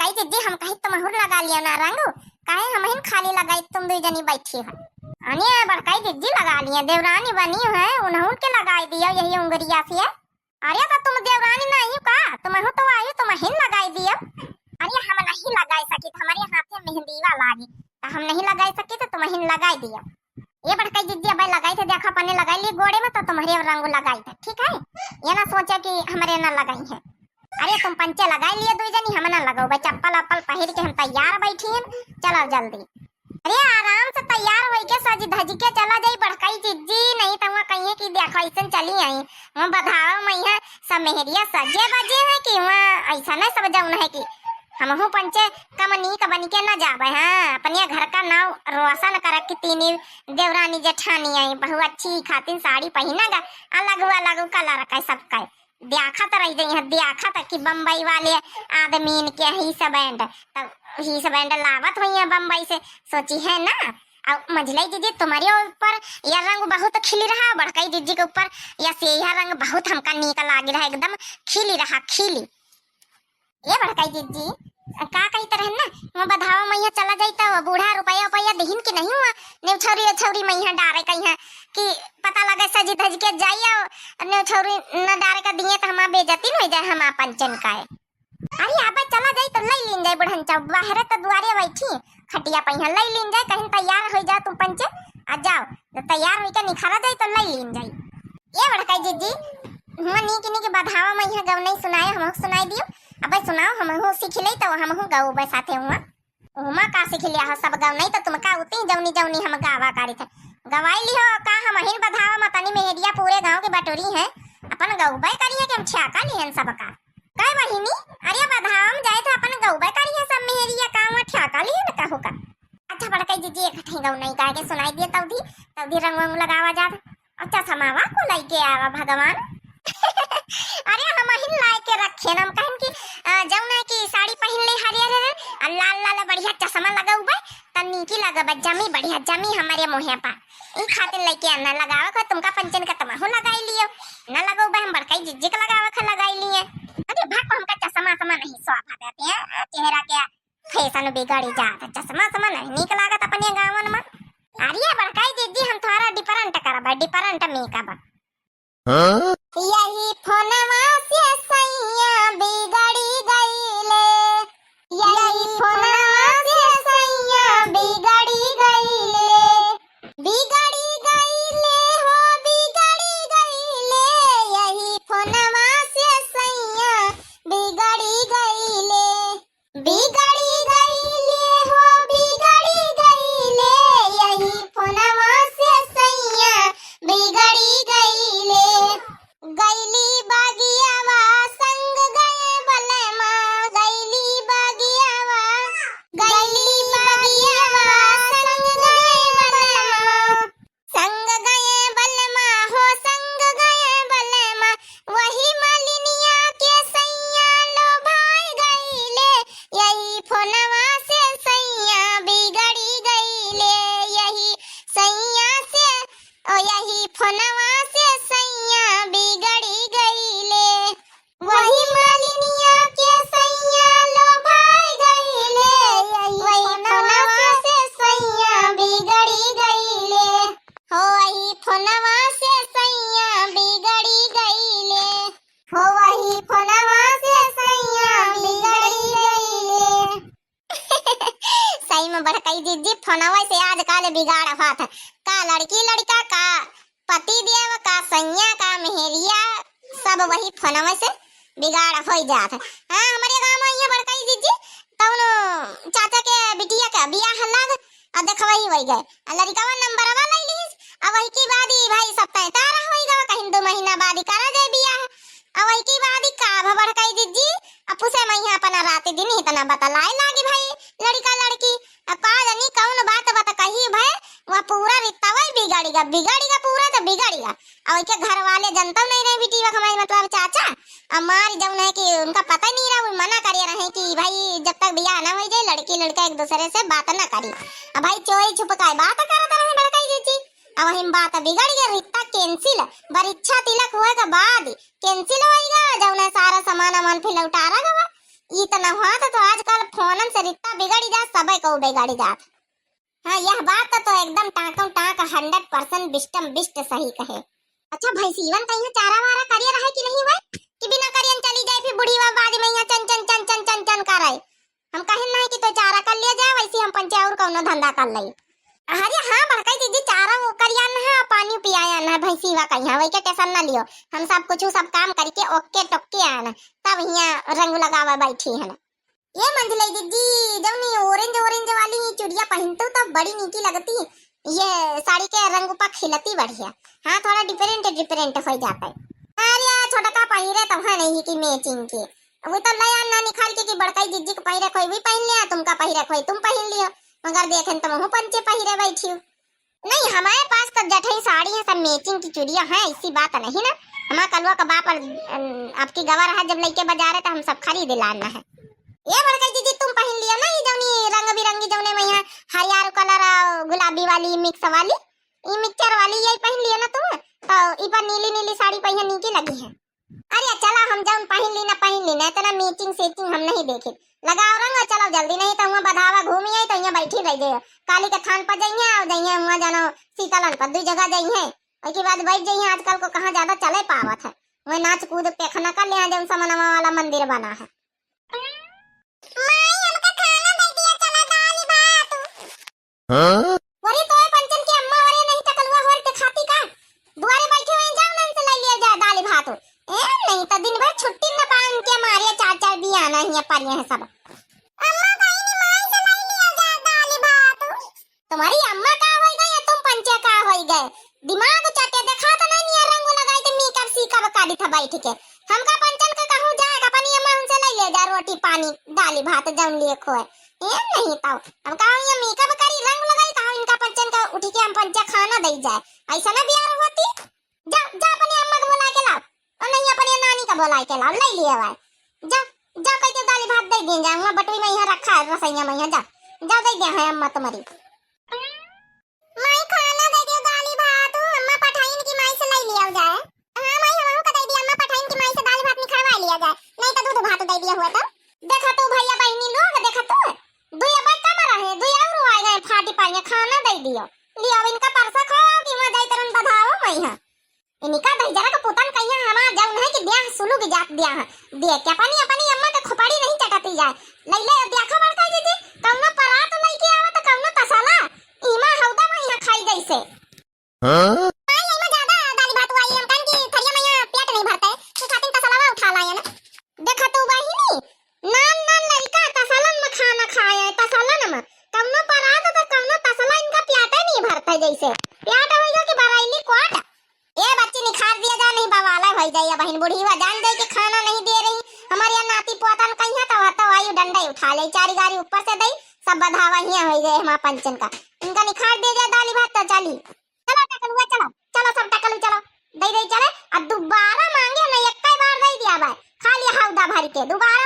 बड़काई जिज्जी हम कहीं तुम हुर लगा लिया ना रंग काहे हम हिन खाली लगाई तुम दो जनी बैठी है अने बड़काई जिज्जी लगा लिया देवरानी बनी है उन्हों के लगाई दिया यही उंगरिया से अरे तो तुम देवरानी नहीं का तुम हो तो आई तुम हिन लगाई दिया अरे हम नहीं लगाई सकी हमारे हाथ में मेहंदीवा लागी तो हम नहीं लगाई सकी तो तुम हिन लगाई दिया ये बड़काई जिज्जी अब लगाई थे देखा पन्ने लगाई ली गोड़े में तो तुम्हारे रंग लगाई थे ठीक है ये ना सोचा कि हमारे ना लगाई है अरे तुम पंचे लगाई लिए दो जनी हम ना लगाओ भाई चप्पल अप्पल पहन के हम तैयार बैठी हैं चलो जल्दी अरे आराम से तैयार होई के सज धज के चला जाई बड़काई जिज्जी नहीं तो वहां कहिए कि देखो ऐसन चली आई वहां बधावा मैया सब मेहरिया सजे बजे है कि वहां ऐसा नहीं सब जाऊन है कि हम हो पंचे कमनी का बन के ना जावे हां अपने घर का नाम रोशन कर के तीन देवरानी जेठानी आई बहु अच्छी खातिन साड़ी पहनेगा अलग अलग कलर का सबका देखा तो रह गई है देखा तक कि बम्बई वाले आदमीन के ही सब बैंड तब ही सब बैंड लावत हुई है बम्बई से सोची है ना अब मंझलाई दीदी तुम्हारे ऊपर यह रंग बहुत खिली रहा बड़काई दीदी के ऊपर यह यह रंग बहुत हमका नीक लागी रहा एकदम खिली रहा खिली ये बड़काई दीदी का कही तरह ना वो बधावा मैया चला जाई तो बूढ़ा रुपया रुपया दहिन के नहीं हुआ ने छौरी मैया डारे कही है कि पता लगे सजी धज के जाइए ने छौरी न डारे का दिए तो हम बेइज्जती हो जाए हम पंचन का अरे आप चला जाई तो लई लीन जाए बुढ़न चा बाहर तो दुआरे बैठी खटिया पहिया लई लीन जाए कहीं तैयार हो जाओ तुम पंचे आ जाओ तो तैयार होके निखरा जाए तो लई लीन जाए ये बड़काई जीजी हुआ नी के बधावा मैया गव नहीं सुनाए हम सुनाई दियो अब सुनाओ हम हो सीख ले तो हम हो गाओ बे साथे हुआ हुमा का सीख लिया हो सब गाओ नहीं तो तुम का उती जौनी जौनी हम गावा कारी थे गवाई लियो का हम हिन बधावा मतनी मेहरिया पूरे गांव के बटोरी है अपन गाओ बे करिए के हम छाका लिहन सब का काय बहिनी अरे बधाम जाए तो अपन गाओ बे करिए सब मेहरिया काम छाका लिहन का होका अच्छा बड़काई जीजी एक ठे गाओ नहीं गा के सुनाई दिए तौधी रंग लगावा जात अच्छा समावा को लेके आवा भगवान अरे हम हिन लाए के रखे हम कहन की जौना की साड़ी पहन ले हरियर लाल लाल बढ़िया चश्मा लगाऊ बे तन्नी की लगबे जमी बढ़िया जमी हमारे मुंह पा ई खातिर लेके आना लगावा को तुमका पंचन का तमहो लगाई लियो ना लगाऊ बे हम बड़काई जिज्जी का लगावा का लगाई लिए अरे भाग हमका चश्मा समा नहीं स्वाद देते हैं चेहरा के फैशन बिगाड़ी जात चश्मा समा नहीं निक लागत अपने गांवन में अरे बड़काई जिज्जी हम थोड़ा डिफरेंट करबा डिफरेंट मेकअप यही फोनवा से सैया बिगड़ी गईले यही फोनवा से सैया बिगड़ी गईले हो बिगड़ी गईले यही फोनवा से सैया बिगड़ी गईले हो बिगड़ी गईले यही फोनवा से सैया बिगड़ी गईले गईली बागियावा संग गए बलमा गईली बागियावा संग गए बलमा हो संग गए बलमा वही मालिनिया के सैया लो भाई गईले यही फोनवा से सैया बिगड़ी गईले यही सैया से ओ यही फोनवा से सैया बिगड़ी गईले वही मालिनिया के सैया लो भाई गईले वही फोनवा से सैया बिगड़ी गईले हो वही फोनवा से सैया बिगड़ी गईले हो वही फोनवा से सैया बिगड़ी गईले सही में बड़काई जीजी फोनवा से आजकल बिगाड़ हाथ का लड़की लड़का का पति देव का सैया का मेहरिया सब वही फोनवा से बिगाड़ हो जात है हां हमारे गांव में ये बड़काई दीदी तउनो चाचा के बिटिया का बियाह लग आ देखवही होई गए लड़कावा नंबरवा ले लीस आ वही की बादी भाई सब तय तारा होई गवा कहीं 2 महीना बाद करा जाए बियाह आ वही की बादी का बड़काई दीदी अपू से मैं अपना रात दिन इतना बतलाए लागी भाई लड़का लड़की का जानी कौन बात बता कही भाई वह पूरा रिश्ता वही बिगाड़ेगा पूरा तो बिगाड़ेगा और के घर वाले जनता नहीं रहे बेटी हमारे मतलब चाचा हमारी जब है कि उनका पता नहीं रहा वो मना करे रहे कि भाई जब तक बियाह ना हो जाए लड़की लड़का एक दूसरे से बात ना करी अब भाई चोरी छुप का बात करता रहे बड़काई जीजी अब हम बात बिगड़ गया रिश्ता कैंसिल परीक्षा तिलक हुआ के बाद कैंसिल होएगा जब ना सारा सामान फिर लौटा रहा इतना हुआ तो आजकल फोन एकदम से रिश्ता बिगड़ जा, सबे को बिगड़ जा। हाँ यह बात तो एकदम टाँकम टाँक 100% बिस्टम बिस्ट सही कहे। अच्छा भैंसीवन कहीं चारा वारा करिए रहे कि नहीं भाई, कि बिना करियन चली जाए फिर बुढ़ी बाद में यहाँ चन चन चन चन चन चन कर रहे। हम कहें नहीं कि तो चारा कर लिया जाए, वैसे हम पंचे और कौनो धंधा कर लई। अरे हाँ बड़काई दीदी चारा वो करिया ना है, पानी पियाया ना भैंसीवा कहीं वही के टेंशन ना लियो। हम सब कुछ सब काम करके ओके टोके आना, तब यहाँ रंग लगावा बैठी है ना। ये मंझले दीदी जब नहीं ऑरेंज ऑरेंज वाली चूड़िया पहनते तो बड़ी नीकी लगती, ये साड़ी के रंग पर खिलती बढ़िया। हाँ थोड़ा डिफरेंट डिफरेंट हो जाता है। अरे छोटा का पहिरे तो है नहीं कि मैचिंग के, वो तो लया ना निकाल के कि बड़काई दीदी के पहिरे कोई भी पहन लिया, तुमका पहिरे कोई तुम पहन लियो, मगर देखें तो मुँह पंचे पहिरे बैठी हूँ। नहीं हमारे पास तो जठई साड़ी है, सब मैचिंग की चूड़िया है, ऐसी बात नहीं ना। हमारा कलवा का बाप आपकी गवार है, जब लड़के बजा रहे तो हम सब खरीद लाना है। ये बड़काई दीदी तुम पहन लिया ना ये जौनी रंग बिरंगी जौने में यहाँ हरियर कलर गुलाबी वाली मिक्स वाली, ये मिक्सचर वाली यही पहन लिया ना तुम, तो इस पर नीली नीली साड़ी पहन नीकी लगी है। अरे चला हम जौन पहन ली ना इतना मैचिंग सेचिंग हम नहीं देखे, लगाओ रंग चलो जल्दी, नहीं तो वहाँ बधावा घूमी आई तो यहाँ बैठी रह जाइए, काली के थान पर जाइए और जाइए वहाँ जानो शीतलन पर 2 जगह जाइए, उसके बाद बैठ जाइए। आजकल को कहाँ ज्यादा चले पावत है, वही नाच कूद पेखना कर ले जौन समनवा वाला मंदिर बना है। वरी तो पंचन की अम्मा वरे नहीं तकलवा होर के खाती का दुआरे बैठे हुए जाओ नन से ले लिया जा दाल भात। ए नहीं तो दिन भर छुट्टी न पान के मारे 4-4 भी आना ही पालिया है सब। अम्मा कहीं नहीं माई से ले लिया जा दाल भात। तुम्हारी अम्मा का होई गई या तुम पंचे का होई गए, दिमाग चाटे देखा तो नहीं रंग लगाई ते मेकअप सीखा बकादी था बैठ के। हमका पंचन के कहूं जाएगा अपनी अम्मा उनसे ले ले जा रोटी पानी दाल भात जम लिए खोए। ए नहीं तो अब कहां ये मेकअप करी रंग लगाई कहां इनका पंचन का उठी के हम पंचा खाना दे जाए, ऐसा ना बियाह होती। जा जा अपनी अम्मा को बुला के लाओ और नहीं अपनी नानी का बुला के लाओ, ले लिया भाई जा जा कह के दाल भात दे दे जाऊंगा बटुई में यहां रखा है रसोईया में, जा जा दे दे है अम्मा तुम्हारी माई खाना दे दे दाल भात। अम्मा पठाइन की माई से ले लिया जाए। हां माई हमहु का दे दी अम्मा पठाइन की माई से दाल भात निखरवा लिया जाए, नहीं तो दूध भात दे दिया हुआ तो। देखा तू भैया बहनी लोग देखा तू दुया बच्चा मरा है, दुया और आ गए फाटी पानी खाना दे दियो लियो इनका परसा खाओ कि वहां जाई तरन बधाओ मैं हां इनका दही जरा का पुतन कहिया हमार जाऊन है कि ब्याह सुलू की जात ब्याह देख के अपनी अपनी अम्मा के खोपड़ी नहीं चटती जाए। लइले देखो बड़का दीदी कौनो परात लइके आवे तो कौनो तसला इमा हौदा में यहां खाई गई से। हां माई इमा ज्यादा दाल भात वाई हम कान की थरिया में यहां पेट नहीं भरता है तो खातिन तसलावा उठा लाया ना। देखा तू बहिनी नान नान लड़का तसलन में खाना खाए तसलन में कौनो परात तो कौनो तसला इनका प्याटा नहीं भरता जैसे प्याट होइगा कि बराइली कोट। ए बच्ची निखार दिया जा नहीं बवाला हो जाइए बहन बुढ़ीवा जान दे के खाना नहीं दे रही हमारे यहाँ नाती पोतन कहिया तो आयु डंडा उठा ले 4 गाड़ी ऊपर से दई सब बधावा हिया हो गए हमारा पंचन का इनका निखार दे जा दाली भात तो चली चलो टकलुआ चलो चलो सब टकलू चलो दई दई चले अब दोबारा मांगे ना एक बार दई दिया भाई खाली हौदा भर के दोबारा